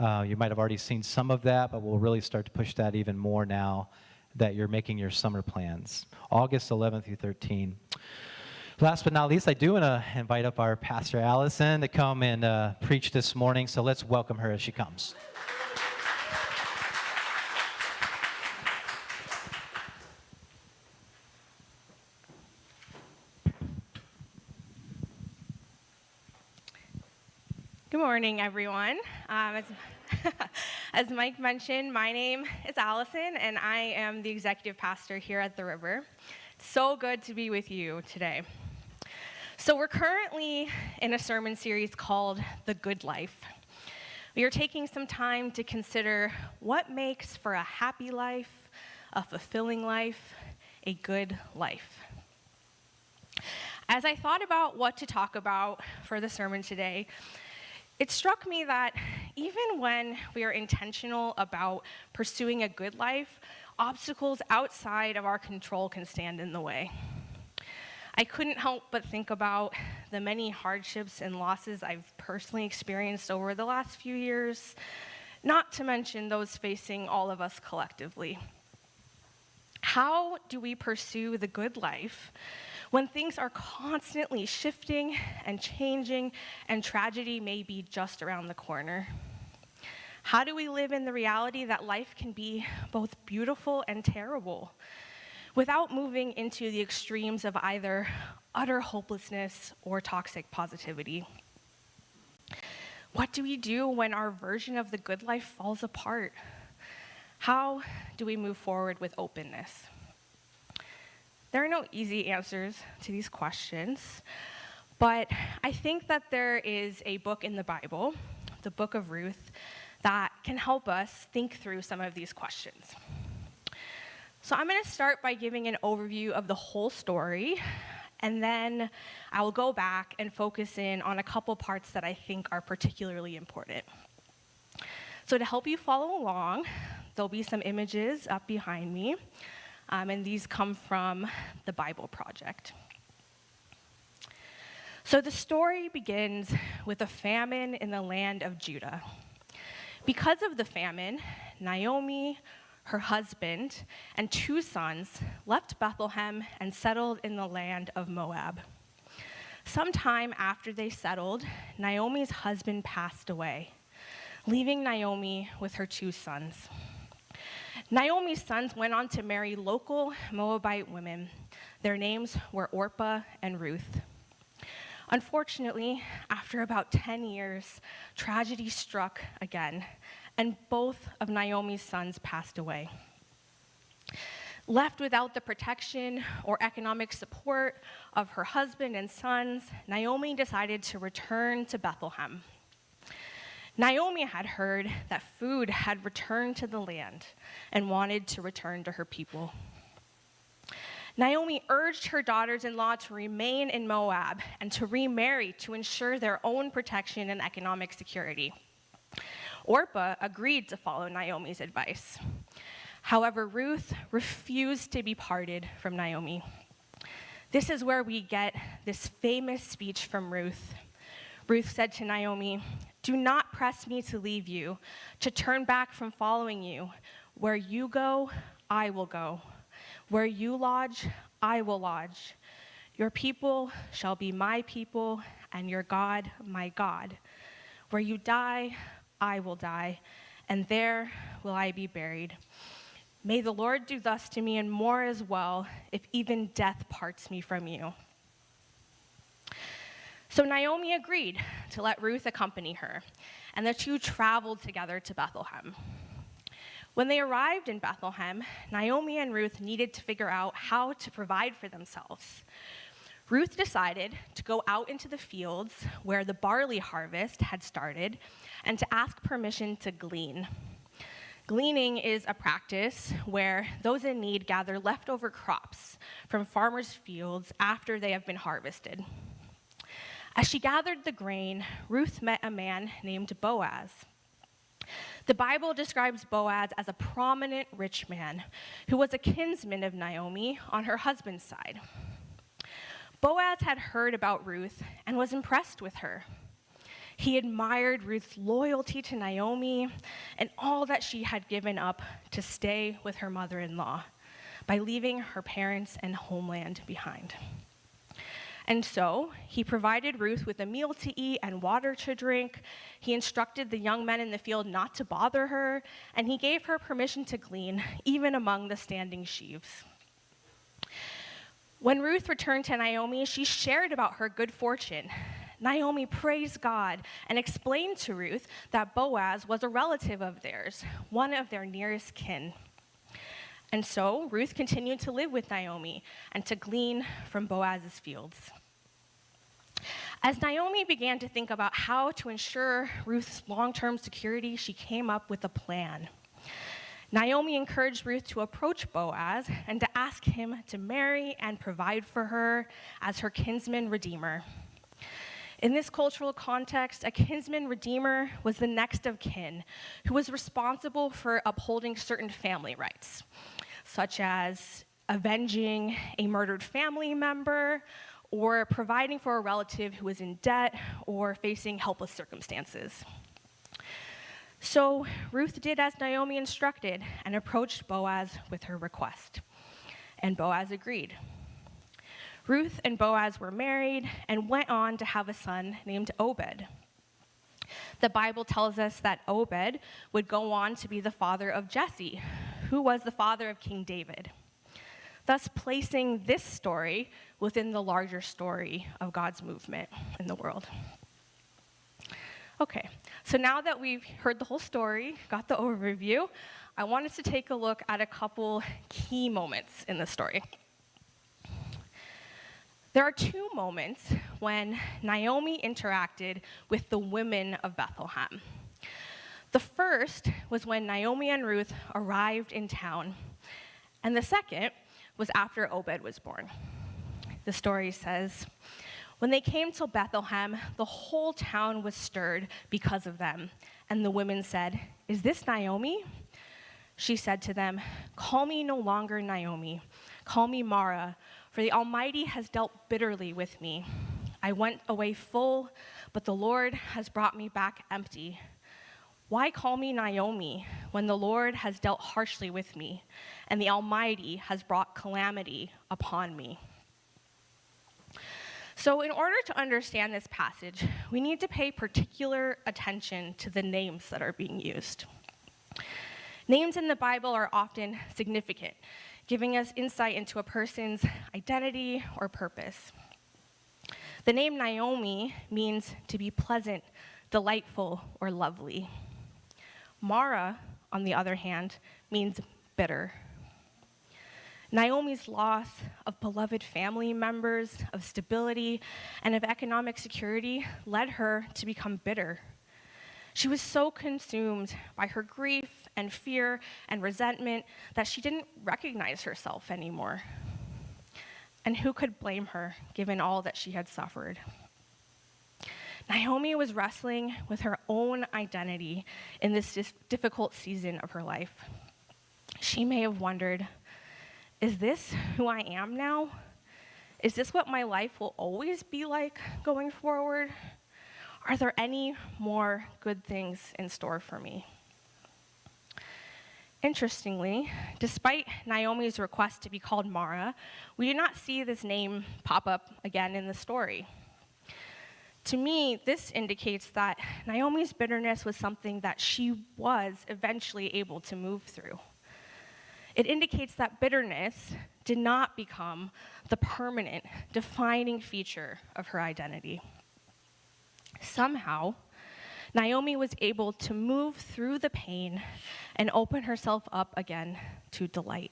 You might have already seen some of that, but we'll really start to push that even more now that you're making your summer plans. August 11th through 13th. Last but not least, I do want to invite up our pastor, Alison, to come and preach this morning. So let's welcome her as she comes. Good morning, everyone. As Mike mentioned, my name is Alison, and I am the executive pastor here at the River. So good to be with you today. So we're currently in a sermon series called The Good Life. We are taking some time to consider what makes for a happy life, a fulfilling life, a good life. As I thought about what to talk about for the sermon today, it struck me that even when we are intentional about pursuing a good life, obstacles outside of our control can stand in the way. I couldn't help but think about the many hardships and losses I've personally experienced over the last few years, not to mention those facing all of us collectively. How do we pursue the good life when things are constantly shifting and changing and tragedy may be just around the corner? How do we live in the reality that life can be both beautiful and terrible without moving into the extremes of either utter hopelessness or toxic positivity? What do we do when our version of the good life falls apart? How do we move forward with openness? There are no easy answers to these questions, but I think that there is a book in the Bible, the book of Ruth, that can help us think through some of these questions. So I'm going to start by giving an overview of the whole story, and then I will go back and focus in on a couple parts that I think are particularly important. So to help you follow along, there'll be some images up behind me. And these come from the Bible Project. So the story begins with a famine in the land of Judah. Because of the famine, Naomi, her husband, and 2 sons left Bethlehem and settled in the land of Moab. Sometime after they settled, Naomi's husband passed away, leaving Naomi with her 2 sons. Naomi's sons went on to marry local Moabite women. Their names were Orpah and Ruth. Unfortunately, after about 10 years, tragedy struck again, and both of Naomi's sons passed away. Left without the protection or economic support of her husband and sons, Naomi decided to return to Bethlehem. Naomi had heard that food had returned to the land and wanted to return to her people. Naomi urged her daughters-in-law to remain in Moab and to remarry to ensure their own protection and economic security. Orpah agreed to follow Naomi's advice. However, Ruth refused to be parted from Naomi. This is where we get this famous speech from Ruth. Ruth said to Naomi, "Do not press me to leave you, to turn back from following you. Where you go, I will go. Where you lodge, I will lodge. Your people shall be my people, and your God, my God. Where you die, I will die, and there will I be buried. May the Lord do thus to me and more as well, if even death parts me from you." So Naomi agreed to let Ruth accompany her, and the 2 traveled together to Bethlehem. When they arrived in Bethlehem, Naomi and Ruth needed to figure out how to provide for themselves. Ruth decided to go out into the fields where the barley harvest had started and to ask permission to glean. Gleaning is a practice where those in need gather leftover crops from farmers' fields after they have been harvested. As she gathered the grain, Ruth met a man named Boaz. The Bible describes Boaz as a prominent rich man who was a kinsman of Naomi on her husband's side. Boaz had heard about Ruth and was impressed with her. He admired Ruth's loyalty to Naomi and all that she had given up to stay with her mother-in-law by leaving her parents and homeland behind. And so he provided Ruth with a meal to eat and water to drink. He instructed the young men in the field not to bother her, and he gave her permission to glean, even among the standing sheaves. When Ruth returned to Naomi, she shared about her good fortune. Naomi praised God and explained to Ruth that Boaz was a relative of theirs, one of their nearest kin. And so Ruth continued to live with Naomi and to glean from Boaz's fields. As Naomi began to think about how to ensure Ruth's long-term security, she came up with a plan. Naomi encouraged Ruth to approach Boaz and to ask him to marry and provide for her as her kinsman redeemer. In this cultural context, a kinsman redeemer was the next of kin who was responsible for upholding certain family rights, such as avenging a murdered family member or providing for a relative who was in debt or facing helpless circumstances. So Ruth did as Naomi instructed and approached Boaz with her request, and Boaz agreed. Ruth and Boaz were married and went on to have a son named Obed. The Bible tells us that Obed would go on to be the father of Jesse, who was the father of King David, thus placing this story within the larger story of God's movement in the world. Okay, so now that we've heard the whole story, got the overview, I want us to take a look at a couple key moments in the story. There are two moments when Naomi interacted with the women of Bethlehem. The first was when Naomi and Ruth arrived in town, and the second was after Obed was born. The story says, when they came to Bethlehem, the whole town was stirred because of them, and the women said, "Is this Naomi?" She said to them, "Call me no longer Naomi, call me Mara, for the Almighty has dealt bitterly with me. I went away full, but the Lord has brought me back empty. Why call me Naomi when the Lord has dealt harshly with me, and the Almighty has brought calamity upon me?" So in order to understand this passage, we need to pay particular attention to the names that are being used. Names in the Bible are often significant, giving us insight into a person's identity or purpose. The name Naomi means to be pleasant, delightful, or lovely. Mara, on the other hand, means bitter. Naomi's loss of beloved family members, of stability, and of economic security led her to become bitter. She was so consumed by her grief and fear and resentment that she didn't recognize herself anymore. And who could blame her, given all that she had suffered? Naomi was wrestling with her own identity in this difficult season of her life. She may have wondered, is this who I am now? Is this what my life will always be like going forward? Are there any more good things in store for me? Interestingly, despite Naomi's request to be called Mara, we do not see this name pop up again in the story. To me, this indicates that Naomi's bitterness was something that she was eventually able to move through. It indicates that bitterness did not become the permanent, defining feature of her identity. Somehow, Naomi was able to move through the pain and open herself up again to delight.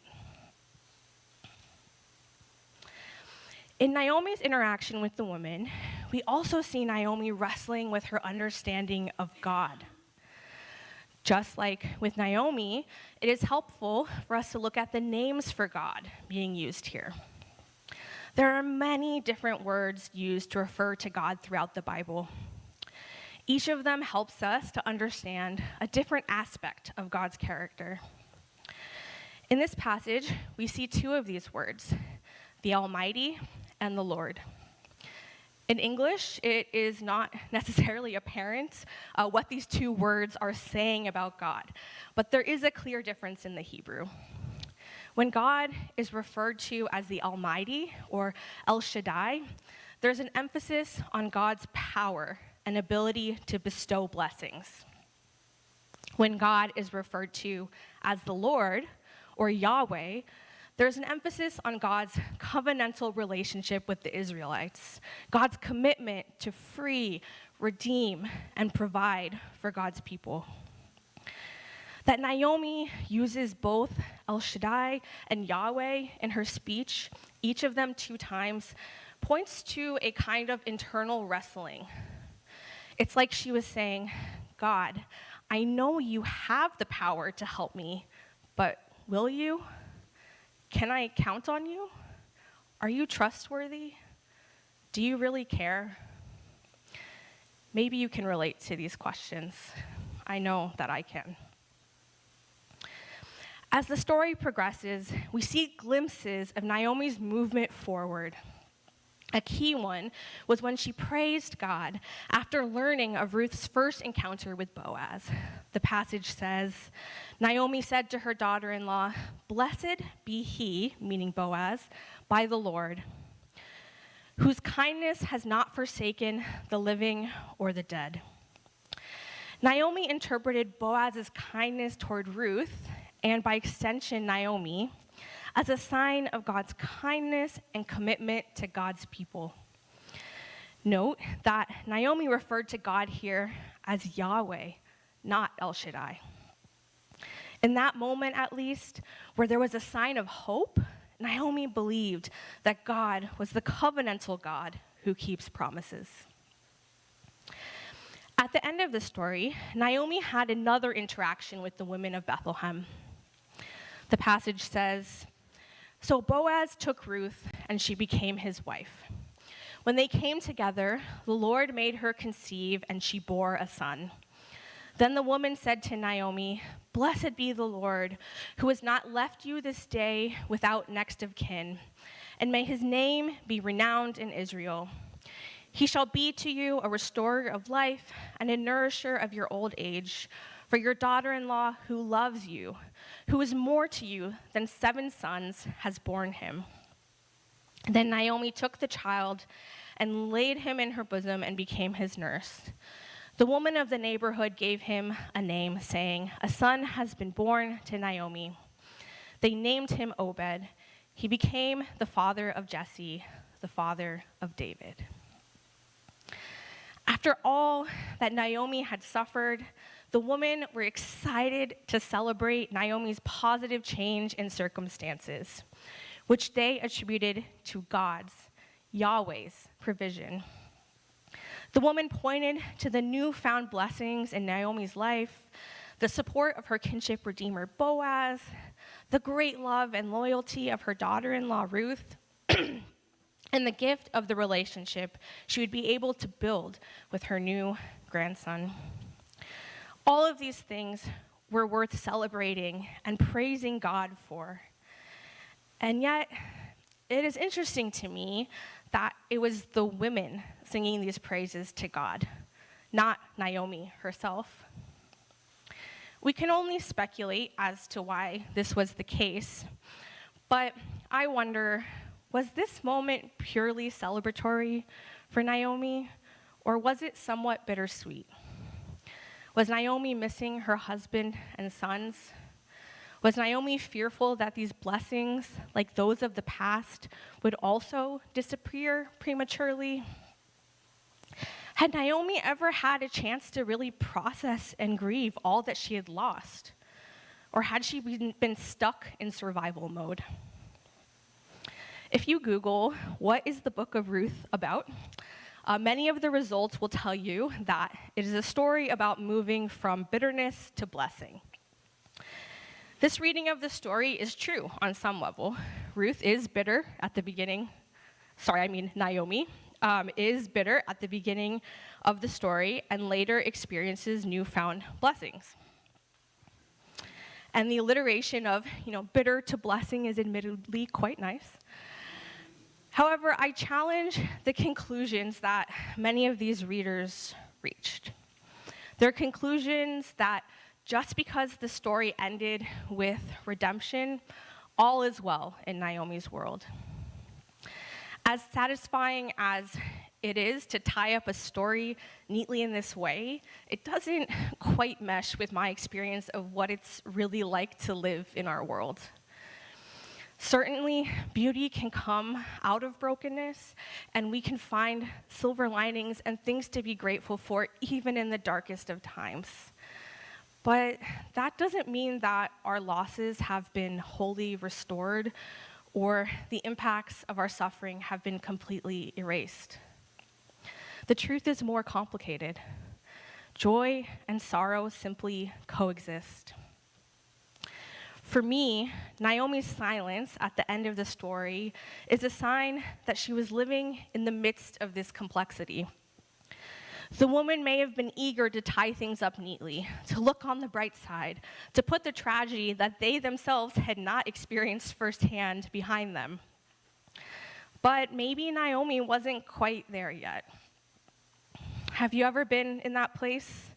In Naomi's interaction with the woman, we also see Naomi wrestling with her understanding of God. Just like with Naomi, it is helpful for us to look at the names for God being used here. There are many different words used to refer to God throughout the Bible. Each of them helps us to understand a different aspect of God's character. In this passage, we see two of these words, the Almighty and the Lord. In English, it is not necessarily apparent what these two words are saying about God, but there is a clear difference in the Hebrew. When God is referred to as the Almighty, or El Shaddai, there's an emphasis on God's power and ability to bestow blessings. When God is referred to as the Lord, or Yahweh, there's an emphasis on God's covenantal relationship with the Israelites, God's commitment to free, redeem, and provide for God's people. That Naomi uses both El Shaddai and Yahweh in her speech, each of them 2 times, points to a kind of internal wrestling. It's like she was saying, God, I know you have the power to help me, but will you? Can I count on you? Are you trustworthy? Do you really care? Maybe you can relate to these questions. I know that I can. As the story progresses, we see glimpses of Naomi's movement forward. A key one was when she praised God after learning of Ruth's first encounter with Boaz. The passage says, Naomi said to her daughter-in-law, "Blessed be he," meaning Boaz, "by the Lord, whose kindness has not forsaken the living or the dead." Naomi interpreted Boaz's kindness toward Ruth, and by extension Naomi, as a sign of God's kindness and commitment to God's people. Note that Naomi referred to God here as Yahweh, not El Shaddai. In that moment, at least, where there was a sign of hope, Naomi believed that God was the covenantal God who keeps promises. At the end of the story, Naomi had another interaction with the women of Bethlehem. The passage says, "So Boaz took Ruth, and she became his wife. When they came together, the Lord made her conceive, and she bore a son. Then the woman said to Naomi, 'Blessed be the Lord, who has not left you this day without next of kin, and may his name be renowned in Israel. He shall be to you a restorer of life and a nourisher of your old age, for your daughter-in-law who loves you, who is more to you than 7 sons, has borne him.' Then Naomi took the child and laid him in her bosom and became his nurse. The woman of the neighborhood gave him a name, saying, 'A son has been born to Naomi.' They named him Obed. He became the father of Jesse, the father of David." After all that Naomi had suffered, the women were excited to celebrate Naomi's positive change in circumstances, which they attributed to God's, Yahweh's, provision. The woman pointed to the newfound blessings in Naomi's life, the support of her kinship redeemer Boaz, the great love and loyalty of her daughter-in-law Ruth, and the gift of the relationship she would be able to build with her new grandson. All of these things were worth celebrating and praising God for. And yet, it is interesting to me that it was the women singing these praises to God, not Naomi herself. We can only speculate as to why this was the case, but I wonder, was this moment purely celebratory for Naomi, or was it somewhat bittersweet? Was Naomi missing her husband and sons? Was Naomi fearful that these blessings, like those of the past, would also disappear prematurely? Had Naomi ever had a chance to really process and grieve all that she had lost? Or had she been stuck in survival mode? If you Google, "What is the book of Ruth about?" Many of the results will tell you that it is a story about moving from bitterness to blessing. This reading of the story is true on some level. Ruth is bitter at the beginning. Naomi is bitter at the beginning of the story and later experiences newfound blessings. And the alliteration of, bitter to blessing is admittedly quite nice. However, I challenge the conclusions that many of these readers reached. They're conclusions that just because the story ended with redemption, all is well in Naomi's world. As satisfying as it is to tie up a story neatly in this way, it doesn't quite mesh with my experience of what it's really like to live in our world. Certainly, beauty can come out of brokenness, and we can find silver linings and things to be grateful for even in the darkest of times. But that doesn't mean that our losses have been wholly restored or the impacts of our suffering have been completely erased. The truth is more complicated. Joy and sorrow simply coexist. For me, Naomi's silence at the end of the story is a sign that she was living in the midst of this complexity. The woman may have been eager to tie things up neatly, to look on the bright side, to put the tragedy that they themselves had not experienced firsthand behind them. But maybe Naomi wasn't quite there yet. Have you ever been in that place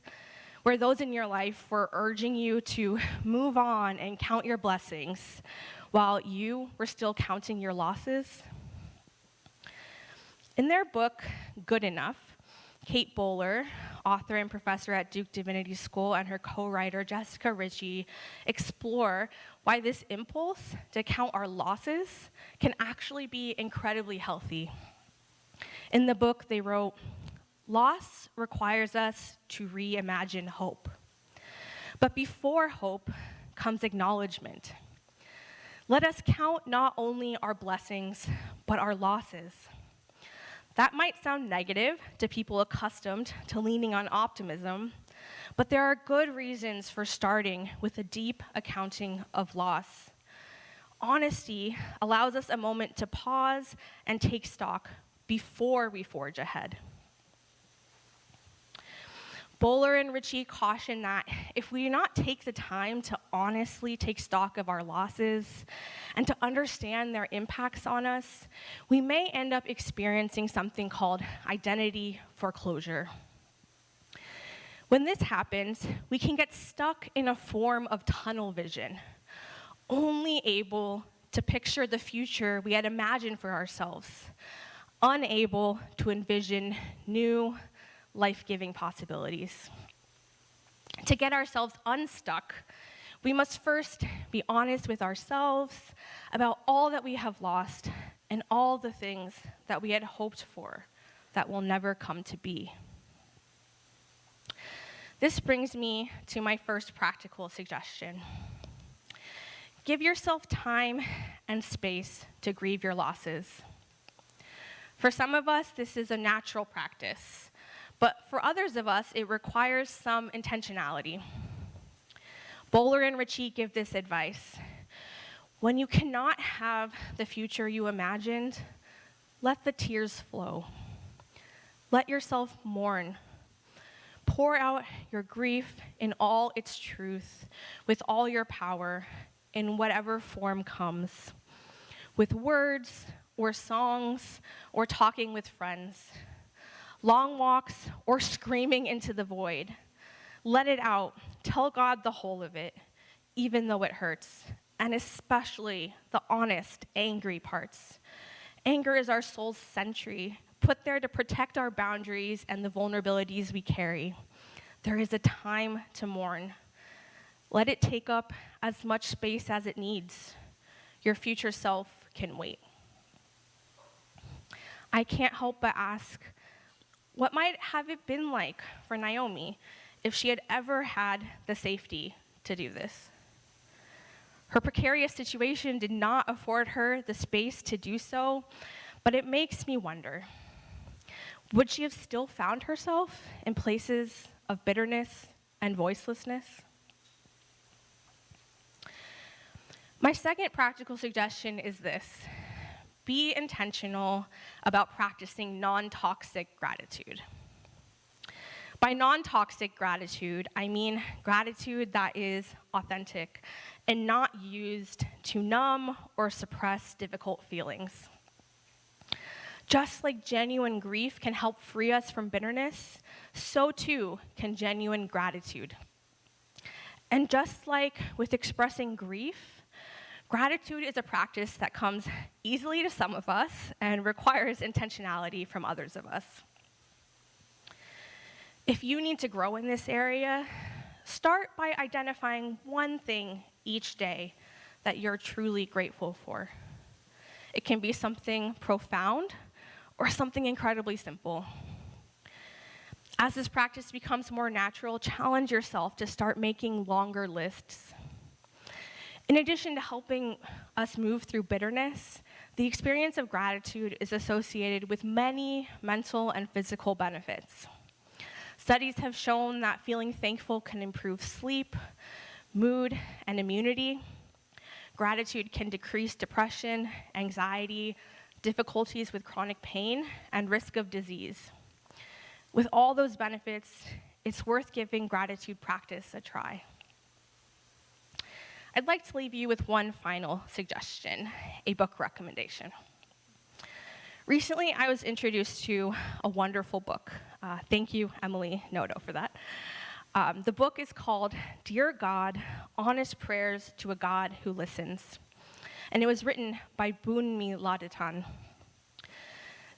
where those in your life were urging you to move on and count your blessings while you were still counting your losses? In their book, Good Enough, Kate Bowler, author and professor at Duke Divinity School, and her co-writer, Jessica Ritchie, explore why this impulse to count our losses can actually be incredibly healthy. In the book, they wrote, "Loss requires us to reimagine hope. But before hope comes acknowledgement. Let us count not only our blessings, but our losses." That might sound negative to people accustomed to leaning on optimism, but there are good reasons for starting with a deep accounting of loss. Honesty allows us a moment to pause and take stock before we forge ahead. Bowler and Ritchie caution that if we do not take the time to honestly take stock of our losses and to understand their impacts on us, we may end up experiencing something called identity foreclosure. When this happens, we can get stuck in a form of tunnel vision, only able to picture the future we had imagined for ourselves, unable to envision new, life-giving possibilities. To get ourselves unstuck, we must first be honest with ourselves about all that we have lost and all the things that we had hoped for that will never come to be. This brings me to my first practical suggestion. Give yourself time and space to grieve your losses. For some of us, this is a natural practice. But for others of us, it requires some intentionality. Bowler and Ritchie give this advice. When you cannot have the future you imagined, let the tears flow. Let yourself mourn. Pour out your grief in all its truth, with all your power, in whatever form comes, with words or songs or talking with friends. Long walks, or screaming into the void. Let it out. Tell God the whole of it, even though it hurts, and especially the honest, angry parts. Anger is our soul's sentry, put there to protect our boundaries and the vulnerabilities we carry. There is a time to mourn. Let it take up as much space as it needs. Your future self can wait. I can't help but ask, what might have it been like for Naomi if she had ever had the safety to do this? Her precarious situation did not afford her the space to do so, but it makes me wonder, would she have still found herself in places of bitterness and voicelessness? My second practical suggestion is this. Be intentional about practicing non-toxic gratitude. By non-toxic gratitude, I mean gratitude that is authentic and not used to numb or suppress difficult feelings. Just like genuine grief can help free us from bitterness, so too can genuine gratitude. And just like with expressing grief, gratitude is a practice that comes easily to some of us and requires intentionality from others of us. If you need to grow in this area, start by identifying one thing each day that you're truly grateful for. It can be something profound or something incredibly simple. As this practice becomes more natural, challenge yourself to start making longer lists. In addition to helping us move through bitterness, the experience of gratitude is associated with many mental and physical benefits. Studies have shown that feeling thankful can improve sleep, mood, and immunity. Gratitude can decrease depression, anxiety, difficulties with chronic pain, and risk of disease. With all those benefits, it's worth giving gratitude practice a try. I'd like to leave you with one final suggestion, a book recommendation. Recently, I was introduced to a wonderful book. Thank you, Emily Noto, for that. The book is called Dear God, Honest Prayers to a God Who Listens. And it was written by Bunmi Ladatan.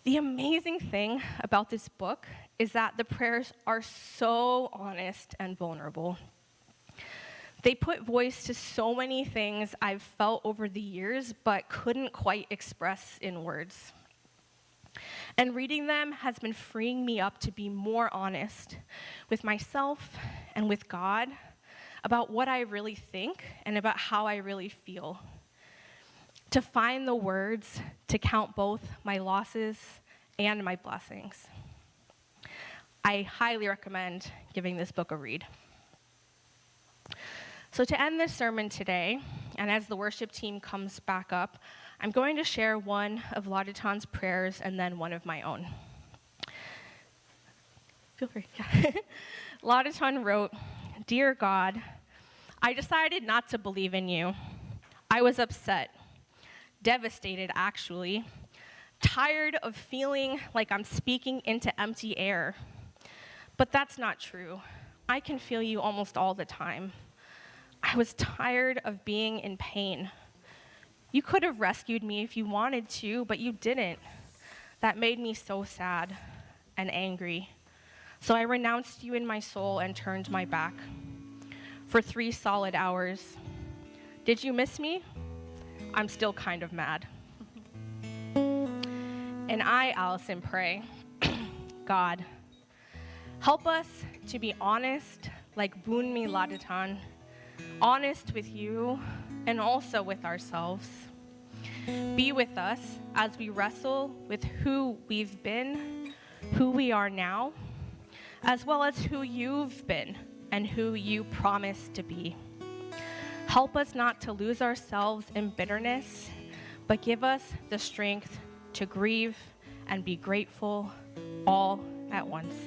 The amazing thing about this book is that the prayers are so honest and vulnerable. They put voice to so many things I've felt over the years but couldn't quite express in words. And reading them has been freeing me up to be more honest with myself and with God about what I really think and about how I really feel. To find the words to count both my losses and my blessings. I highly recommend giving this book a read. So to end this sermon today, and as the worship team comes back up, I'm going to share one of Ladatan's prayers and then one of my own. Feel free. Ladatan wrote, "Dear God, I decided not to believe in you. I was upset, devastated actually, tired of feeling like I'm speaking into empty air. But that's not true. I can feel you almost all the time. I was tired of being in pain. You could have rescued me if you wanted to, but you didn't. That made me so sad and angry. So I renounced you in my soul and turned my back for 3 solid hours. Did you miss me? I'm still kind of mad." And I, Alison, pray, God, help us to be honest like Bunmi Ladatan, honest with you and also with ourselves. Be with us as we wrestle with who we've been, who we are now, as well as who you've been and who you promised to be. Help us not to lose ourselves in bitterness, but give us the strength to grieve and be grateful all at once.